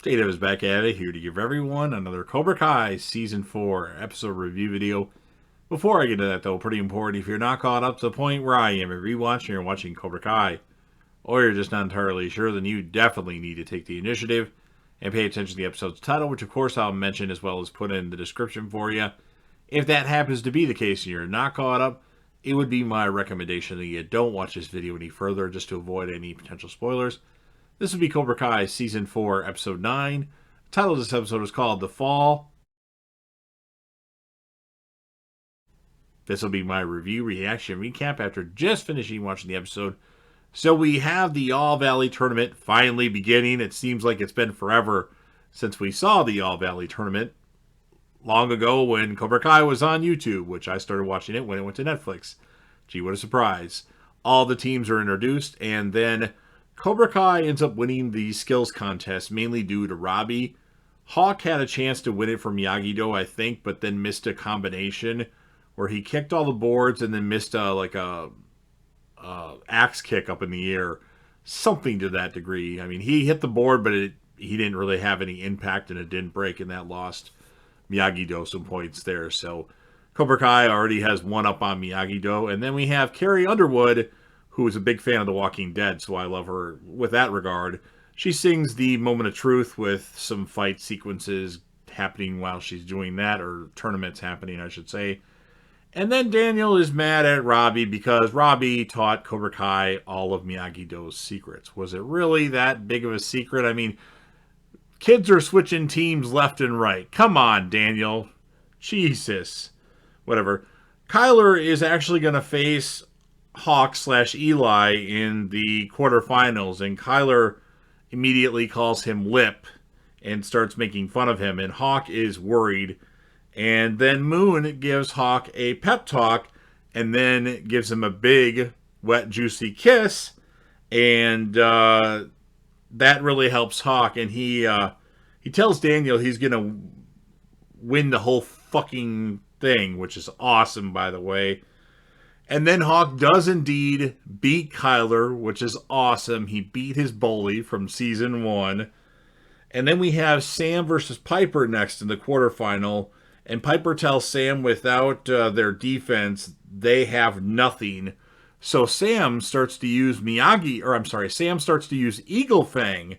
Data is back at it, here to give everyone another Cobra Kai Season 4 episode review video. Before I get to that though, pretty important, if you're not caught up to the point where I am and rewatching or watching Cobra Kai, or you're just not entirely sure, then you definitely need to take the initiative and pay attention to the episode's title, which of course I'll mention as well as put in the description for you. If that happens to be the case and you're not caught up, it would be my recommendation that you don't watch this video any further just to avoid any potential spoilers. This would be Cobra Kai Season 4, Episode 9. The title of this episode is called The Fall. This will be my review, reaction, recap after just finishing watching the episode. So we have the All Valley Tournament finally beginning. It seems like it's been forever since we saw the All Valley Tournament. Long ago when Cobra Kai was on YouTube, which I started watching it when it went to Netflix. Gee, what a surprise. All the teams are introduced, and then Cobra Kai ends up winning the skills contest, mainly due to Robbie. Hawk had a chance to win it from Miyagi-Do, I think, but then missed a combination where he kicked all the boards and then missed a axe kick up in the air. Something to that degree. I mean, he hit the board, but he didn't really have any impact, and it didn't break, and that lost Miyagi-Do some points there. So Cobra Kai already has one up on Miyagi-Do. And then we have Carrie Underwood, who is a big fan of The Walking Dead, so I love her with that regard. She sings the Moment of Truth with some fight sequences happening while she's doing that, or tournaments happening, I should say. And then Daniel is mad at Robbie because Robbie taught Cobra Kai all of Miyagi-Do's secrets. Was it really that big of a secret? I mean, kids are switching teams left and right. Come on, Daniel. Jesus. Whatever. Kyler is actually going to face Hawk / Eli in the quarterfinals, and Kyler immediately calls him Lip and starts making fun of him, and Hawk is worried. And then Moon gives Hawk a pep talk and then gives him a big, wet, juicy kiss, and that really helps Hawk, and he tells Daniel he's going to win the whole fucking thing, which is awesome, by the way. And then Hawk does indeed beat Kyler, which is awesome. He beat his bully from Season 1. And then we have Sam versus Piper next in the quarterfinal. And Piper tells Sam without their defense, they have nothing. So Sam starts to use Sam starts to use Eagle Fang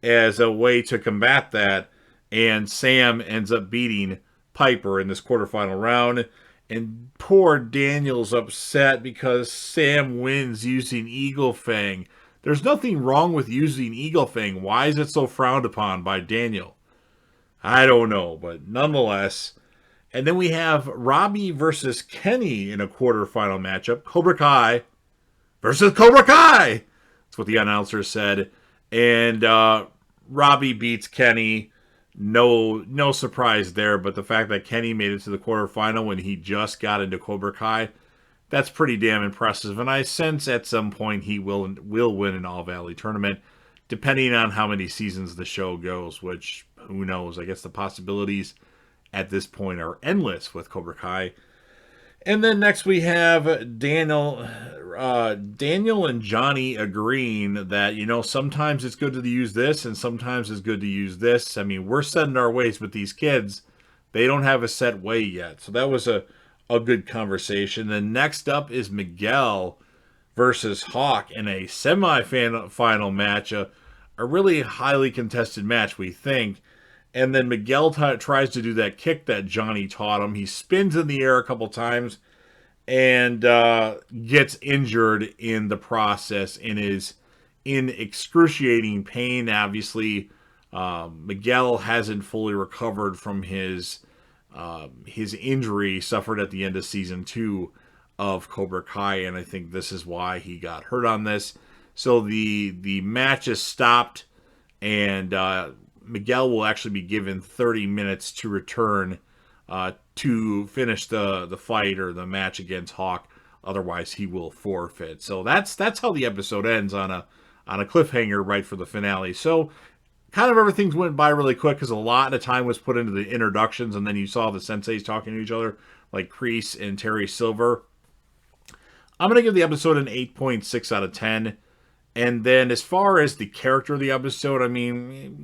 as a way to combat that. And Sam ends up beating Piper in this quarterfinal round. And poor Daniel's upset because Sam wins using Eagle Fang. There's nothing wrong with using Eagle Fang. Why is it so frowned upon by Daniel? I don't know, but nonetheless. And then we have Robbie versus Kenny in a quarterfinal matchup. Cobra Kai versus Cobra Kai! That's what the announcer said. And Robbie beats Kenny. No surprise there, but the fact that Kenny made it to the quarterfinal when he just got into Cobra Kai, that's pretty damn impressive. And I sense at some point he will win an All Valley tournament, depending on how many seasons the show goes, which, who knows? I guess the possibilities at this point are endless with Cobra Kai. And then next we have Daniel and Johnny agreeing that, sometimes it's good to use this and sometimes it's good to use this. I mean, we're setting our ways with these kids. They don't have a set way yet. So that was a good conversation. Then next up is Miguel versus Hawk in a semi-final match. A really highly contested match, we think. And then Miguel tries to do that kick that Johnny taught him. He spins in the air a couple times and gets injured in the process and is in excruciating pain. Obviously, Miguel hasn't fully recovered from his injury suffered at the end of Season 2 of Cobra Kai, and I think this is why he got hurt on this. So the match is stopped, and Miguel will actually be given 30 minutes to return to finish the fight or the match against Hawk. Otherwise, he will forfeit. So that's how the episode ends, on a cliffhanger right for the finale. So kind of everything went by really quick because a lot of time was put into the introductions, and then you saw the senseis talking to each other, like Kreese and Terry Silver. I'm going to give the episode an 8.6 out of 10. And then as far as the character of the episode, I mean,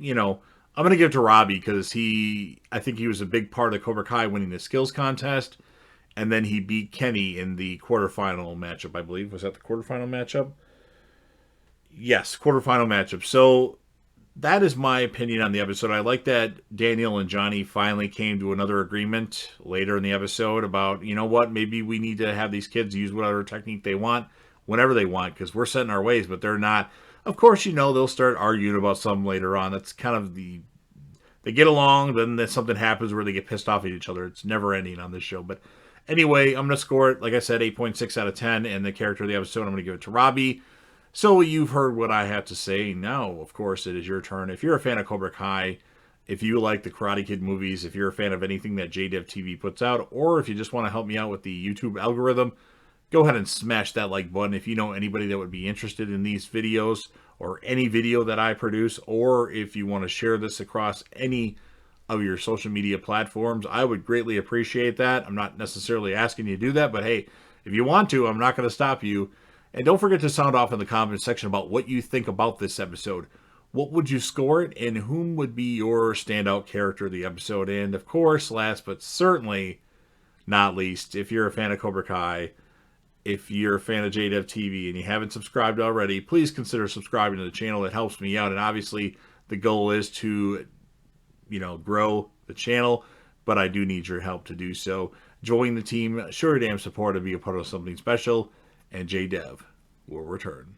I'm going to give it to Robbie because I think he was a big part of Cobra Kai winning the skills contest. And then he beat Kenny in the quarterfinal matchup, I believe. Was that the quarterfinal matchup? Yes, quarterfinal matchup. So that is my opinion on the episode. I like that Daniel and Johnny finally came to another agreement later in the episode about, you know what, maybe we need to have these kids use whatever technique they want, whenever they want, because we're set in our ways, but they're not. Of course, they'll start arguing about something later on. That's kind of they get along, then something happens where they get pissed off at each other. It's never ending on this show. But anyway, I'm going to score it, like I said, 8.6 out of 10. And the character of the episode, I'm going to give it to Robbie. So you've heard what I have to say. Now, of course, it is your turn. If you're a fan of Cobra Kai, if you like the Karate Kid movies, if you're a fan of anything that JDev TV puts out, or if you just want to help me out with the YouTube algorithm, go ahead and smash that like button. If you know anybody that would be interested in these videos or any video that I produce, or if you want to share this across any of your social media platforms, I would greatly appreciate that. I'm not necessarily asking you to do that, but hey, if you want to, I'm not going to stop you. And don't forget to sound off in the comments section about what you think about this episode. What would you score it, and whom would be your standout character of the episode? And of course, last but certainly not least, if you're a fan of Cobra Kai, if you're a fan of JDev TV and you haven't subscribed already, please consider subscribing to the channel. It helps me out. And obviously, the goal is to, grow the channel, but I do need your help to do so. Join the team. Show your damn support to be a part of something special. And JDev will return.